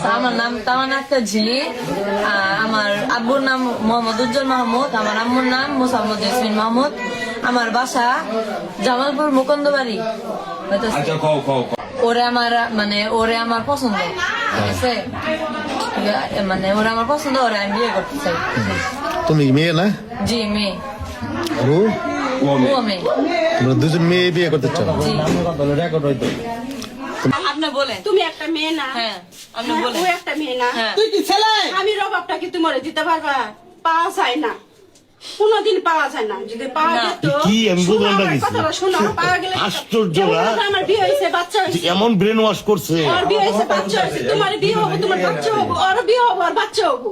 আমার নাম তামান্না আক্তার ঝিলি। আমার আব্বুর নাম মোহাম্মদ উজ্জ্বল মাহমুদ। আমার আম্মুর নাম মোসাম্মদ ইয়াসমিন মাহমুদ। আমার বাসা জামালপুর মুকুন্দবাড়ি। ওরে আমার পছন্দ, ঠিক আছে? মানে ওরা আমার পছন্দ, ওরা আমি বিয়ে করতে চাই। তুমি মেয়ে না? জি মেয়ে। ও মেয়ে। তোমরা দুজন মেয়ে বিয়ে করতে চাও? জি। আপনি বলেন। তুমি একটা মেয়ে না? হ্যাঁ আপনি বলেন। ও একটা মেয়ে না? হ্যাঁ। তুই কি ছেলে? আমি রবাবটা কি তোমার দিতে পারবা? পাওয়া যায় না, কোনদিন পাওয়া যায় না। যদি পাওয়া যেত, কি আমি বুঝলাম না কিছু। কথাটা শোনো, পাওয়া গেলে আশ্চর্য না? আমার বিয়ে হয়েছে, বাচ্চা হয়েছে। এমন ব্রেন ওয়াশ করছে। ওর বিয়ে হয়েছে, বাচ্চা হয়েছে। তোমার বিয়ে হবো, তোমার বাচ্চা হবো। ওর বিয়ে হবো, আর বাচ্চা হবো।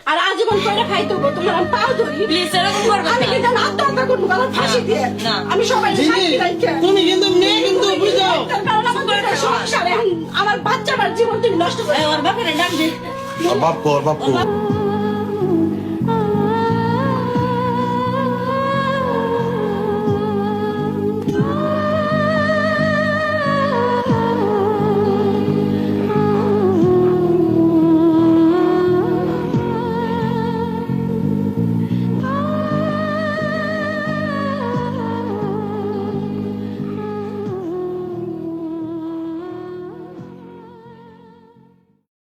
আর আজীবন করে খাইতে হবো। তোমার আমি পাও ধরি। প্লিজ এরকম করবেন আমি না। কিন্তু আত্মহত্যা করবো, কারণ ফাঁসি দিয়ে। না। আমি সবাই তুমি কিন্তু মেয়ে, কিন্তু বুঝো কারণ আমার দুইটা সংসার, এখন আমার বাচ্চা, আমার জীবন তুমি নষ্ট করে। ওর বাপের ডাক দে। বাপ কর বাপ কর